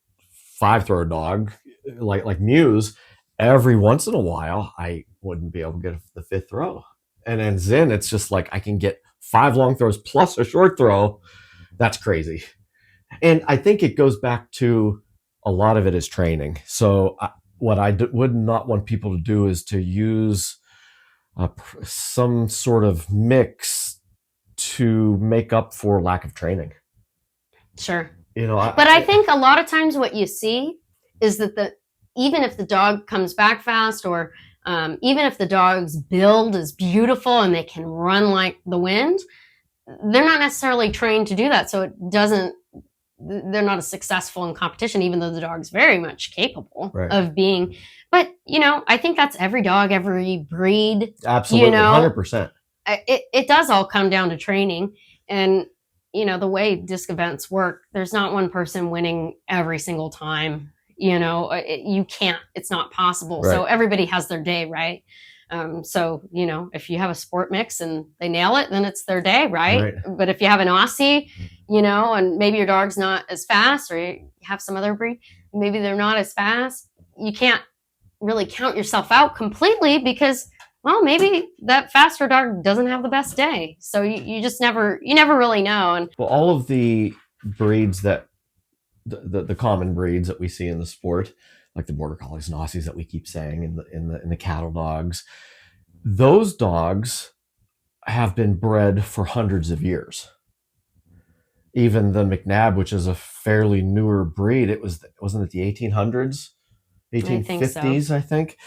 5-throw dog, like Muse, every once in a while, I wouldn't be able to get the 5th throw. And then Zen, it's just like I can get 5 long throws plus a short throw. That's crazy. And I think it goes back to a lot of it is training. So what I would not want people to do is to use some sort of mix to make up for lack of training. Sure. But I think a lot of times what you see is that even if the dog comes back fast, or even if the dog's build is beautiful and they can run like the wind, they're not necessarily trained to do that. So they're not as successful in competition, even though the dog's very much capable of being. But, I think that's every dog, every breed. Absolutely, 100%. It does all come down to training. And, the way disc events work, there's not one person winning every single time. You can't, it's not possible. Right. So everybody has their day, right? So, if you have a sport mix and they nail it, then it's their day, right? But if you have an Aussie, and maybe your dog's not as fast, or you have some other breed, maybe they're not as fast, you can't really count yourself out completely because, well, maybe that faster dog doesn't have the best day. So you just never really know. And well, all of the breeds that the common breeds that we see in the sport, like the border collies and Aussies that we keep saying, in the cattle dogs, those dogs have been bred for hundreds of years. Even the McNab, which is a fairly newer breed, wasn't it the 1800s, 1850s, I think.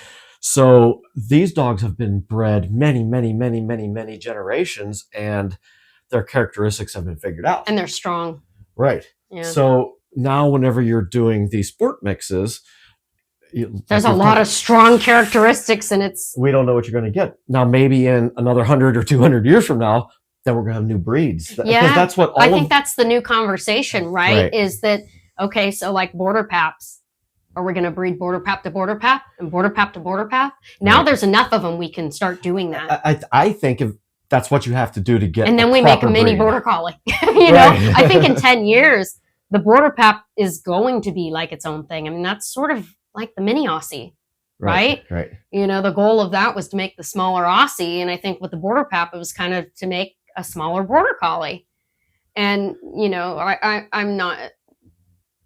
So these dogs have been bred many, many, many, many, many generations, and their characteristics have been figured out. And they're strong. Right. Yeah. So now whenever you're doing these sport mixes, there's a lot of strong characteristics, and we don't know what you're going to get. Now, maybe in another 100 or 200 years from now, then we're going to have new breeds. Yeah, that's what I think that's the new conversation, right? Is that, okay, so like border paps, are we going to breed border pap to border pap and border pap to border pap? Now there's enough of them, we can start doing that. I think that's what you have to do to get. And then we make a mini border collie. I think in 10 years, the border pap is going to be like its own thing. I mean, that's sort of like the mini Aussie, right? Right. The goal of that was to make the smaller Aussie. And I think with the border pap, it was kind of to make a smaller border collie. And,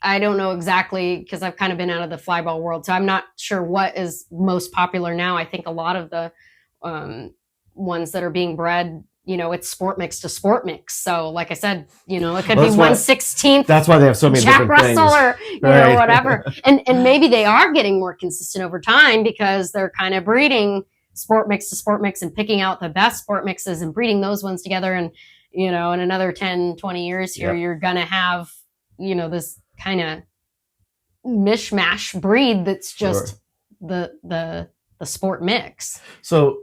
I don't know exactly, because I've kind of been out of the flyball world. So I'm not sure what is most popular now. I think a lot of the ones that are being bred, it's sport mix to sport mix. So like I said, it could be 1/16. That's why they have so many Jack different Russell things. or whatever. And maybe they are getting more consistent over time because they're kind of breeding sport mix to sport mix and picking out the best sport mixes and breeding those ones together. And, in another 10, 20 years here, you're going to have this kind of mishmash breed that's just Sure. the sport mix. So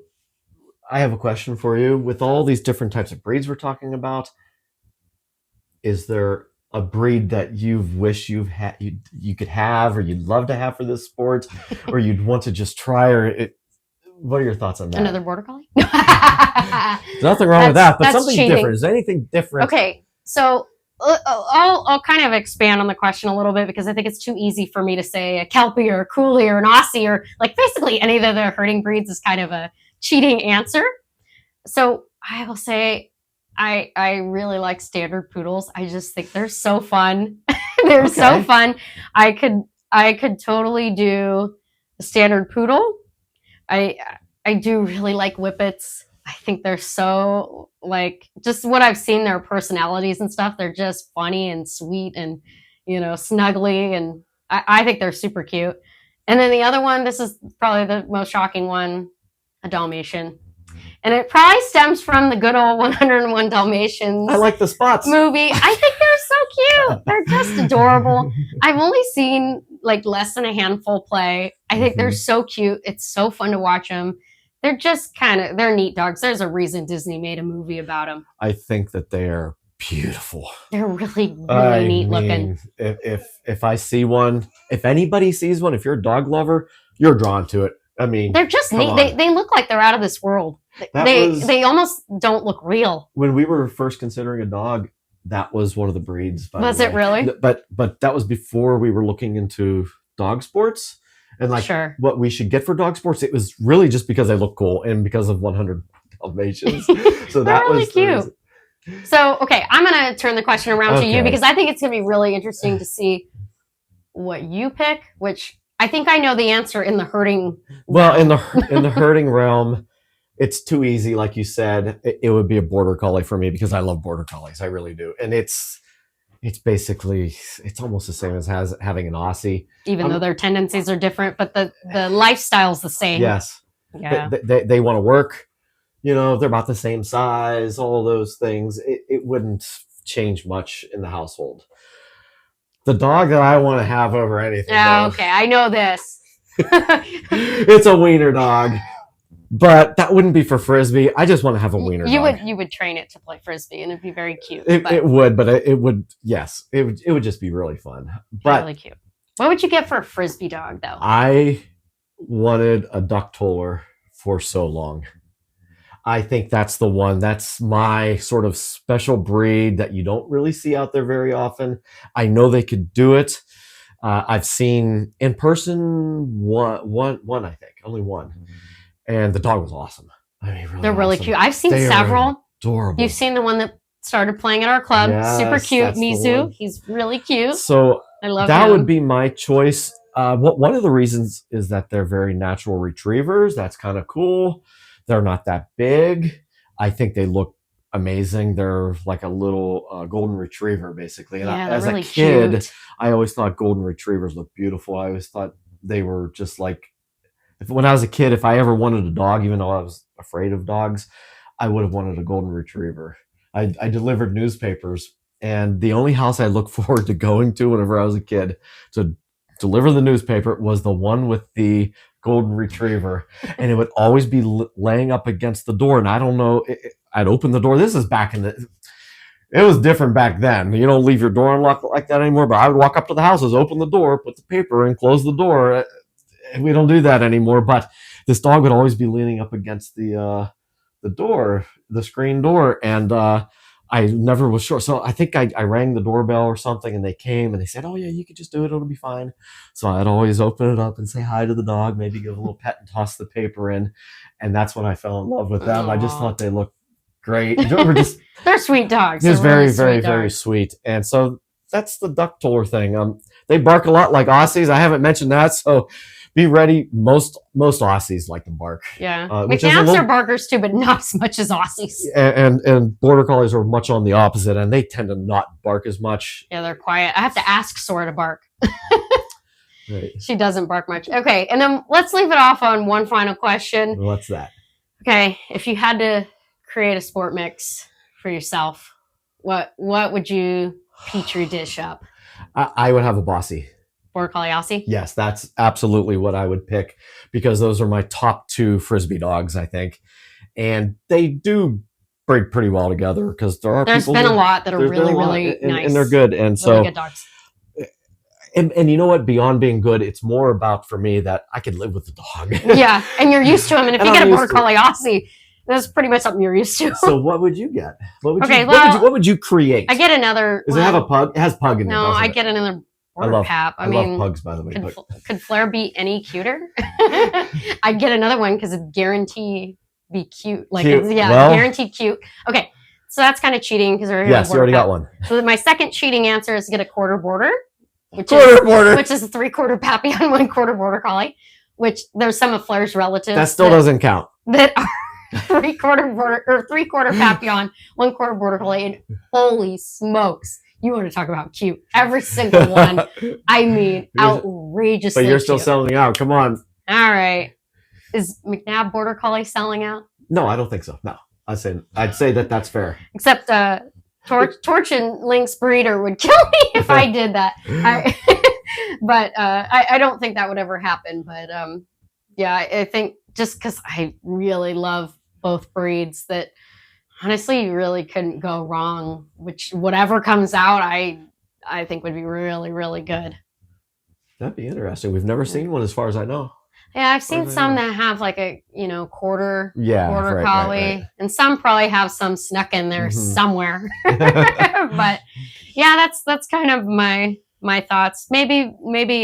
I have a question for you. With all these different types of breeds we're talking about, is there a breed that you wish you could have, or you'd love to have for this sport, or you'd want to just try, what are your thoughts on that? Another border collie? There's nothing wrong with that, but That's something cheating. different. Is there anything different? Okay, so I'll kind of expand on the question a little bit, because I think it's too easy for me to say a Kelpie or a Coolie or an Aussie, or like basically any of the herding breeds is kind of a cheating answer. So I will say I really like standard poodles. I just think they're so fun. They're so Okay. fun. I could totally do a standard poodle. I do really like whippets. I think they're so, like, just what I've seen, their personalities and stuff, they're just funny and sweet and, snuggly. And I think they're super cute. And then the other one, this is probably the most shocking one, a Dalmatian. And it probably stems from the good old 101 Dalmatians I like the spots. movie. I think they're so cute. They're just adorable. I've only seen like less than a handful play. I think they're so cute. It's so fun to watch them. They're just they're neat dogs. There's a reason Disney made a movie about them. I think that they are beautiful. They're really, really neat looking. If I see one, if anybody sees one, if you're a dog lover, you're drawn to it. I mean, they're just neat. They look like they're out of this world. They almost don't look real. When we were first considering a dog, that was one of the breeds. Was it really? But that was before we were looking into dog sports and what we should get for dog sports. It was really just because they look cool and because of 100 Dalmatians. So that really was cute. So, okay, I'm going to turn the question around to you, because I think it's going to be really interesting to see what you pick, which I think I know the answer in the herding. Well, in the herding realm, it's too easy. Like you said, it would be a border collie for me, because I love border collies. I really do. And it's basically, it's almost the same as having an Aussie. Even though their tendencies are different, but the lifestyle's the same. Yes. Yeah. They want to work. They're about the same size, all those things. It wouldn't change much in the household. The dog that I want to have over anything. Oh, okay. I know this. It's a wiener dog. But that wouldn't be for Frisbee. I just want to have a wiener dog. You would train it to play Frisbee, and it'd be very cute. It would, yes. It would just be really fun. But really cute. What would you get for a Frisbee dog, though? I wanted a duck toller for so long. I think that's the one. That's my sort of special breed that you don't really see out there very often. I know they could do it. I've seen in person one, I think, only one. And the dog was awesome. I mean, really they're really awesome. Cute. I've seen several. Adorable. You've seen the one that started playing at our club. Yes, super cute, Mizu. He's really cute. So I love that him. would be my choice. One of the reasons is that they're very natural retrievers. That's kind of cool. They're not that big. I think they look amazing. They're like a little golden retriever, basically. And as really a kid, cute. I always thought golden retrievers looked beautiful. I always thought they were just like, when I was a kid, if I ever wanted a dog, even though I was afraid of dogs, I would have wanted a golden retriever. I delivered newspapers, and the only house I looked forward to going to whenever I was a kid to deliver the newspaper was the one with the golden retriever, and it would always be laying up against the door. And I don't know, I'd open the door. This is back in it was different back then. You don't leave your door unlocked like that anymore, but I would walk up to the houses, open the door, put the paper in, close the door. We don't do that anymore, but this dog would always be leaning up against the door, the screen door, and I never was sure. So I think I rang the doorbell or something, and they came and they said, "Oh yeah, you could just do it; it'll be fine." So I'd always open it up and say hi to the dog, maybe give a little pet and toss the paper in, and that's when I fell in love with them. Aww. I just thought they looked great. They're sweet dogs. They're very sweet, and so that's the duck toller thing. They bark a lot like Aussies. I haven't mentioned that, so. Be ready. Most Aussies like to bark. Yeah, McNabs are barkers too, but not as much as Aussies. And border collies are much on the opposite, and they tend to not bark as much. Yeah, they're quiet. I have to ask Sora to bark. Right. She doesn't bark much. Okay, and then let's leave it off on one final question. What's that? Okay, if you had to create a sport mix for yourself, what would you petri dish up? I would have a Bossy. Border Collie Aussie? Yes, that's absolutely what I would pick because those are my top 2 Frisbee dogs, I think. And they do breed pretty well together because There's been a lot that are really, really nice. And they're good. And so, really good dogs. And you know what? Beyond being good, it's more about for me that I could live with the dog. Yeah, and you're used to them. And if And you get I'm a Border used to Collie Aussie, that's pretty much something you're used to. So what would you get? Okay, what would you create? I get another. Does it have a pug? It has pug in it. No, doesn't I it? get another Border Pap. I mean, love pugs, by the way. Could Flair be any cuter? I'd get another one because it guarantee be cute. Like, Cute. yeah, Well, guaranteed cute. Okay, so that's kind of cheating because yes, you already got one. So my second cheating answer is to get a quarter border, which Border. is a 3/4 Pappy on 1/4 Border Collie. Which there's some of Flair's relatives That still doesn't count. that are 3/4 border or 3/4 Pappy on 1/4 Border Collie. And holy smokes, you want to talk about cute? Every single one. I mean, outrageously. But you're still cute. selling out. Come on. All right. Is McNabb Border Collie selling out? No, I don't think so. No, I'd say that that's fair. Except Torch and Lynx breeder would kill me if I did that. I don't think that would ever happen. But yeah, I think just because I really love both breeds, that honestly you really couldn't go wrong. Whatever comes out, I think would be really, really good. That'd be interesting. We've never seen one, as far as I know. Yeah, I've seen some that have like a quarter right, collie, right. and some probably have some snuck in there somewhere. But yeah, that's kind of my thoughts. Maybe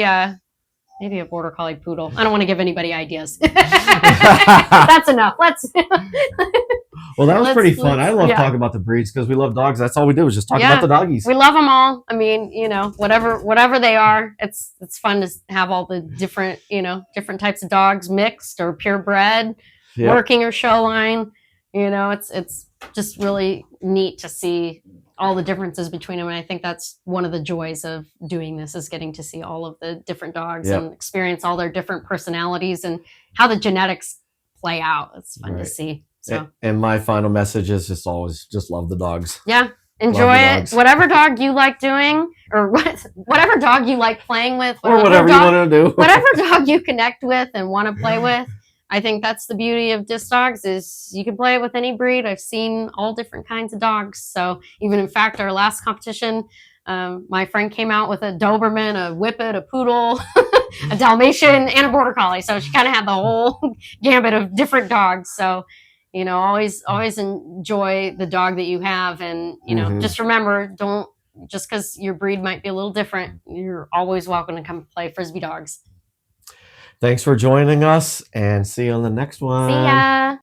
a Border Collie poodle. I don't want to give anybody ideas. That's enough. Well, that was pretty fun. I love talking about the breeds because we love dogs. That's all we do is just talk about the doggies. We love them all. I mean, whatever they are, it's fun to have all the different types of dogs mixed or purebred, working or show line. It's just really neat to see all the differences between them. And I think that's one of the joys of doing this, is getting to see all of the different dogs and experience all their different personalities and how the genetics play out. It's fun to see. So, and my final message is just always just love the dogs. Yeah. Enjoy it. Whatever dog you like doing, or whatever dog you like playing with, or whatever you want to do. Whatever dog you connect with and want to play with. I think that's the beauty of disc dogs, is you can play it with any breed. I've seen all different kinds of dogs. So even in fact, our last competition, my friend came out with a Doberman, a Whippet, a Poodle, a Dalmatian, and a Border Collie. So she kind of had the whole gambit of different dogs. So, always enjoy the dog that you have. And, just remember, just because your breed might be a little different, you're always welcome to come play Frisbee dogs. Thanks for joining us, and see you on the next one. See ya.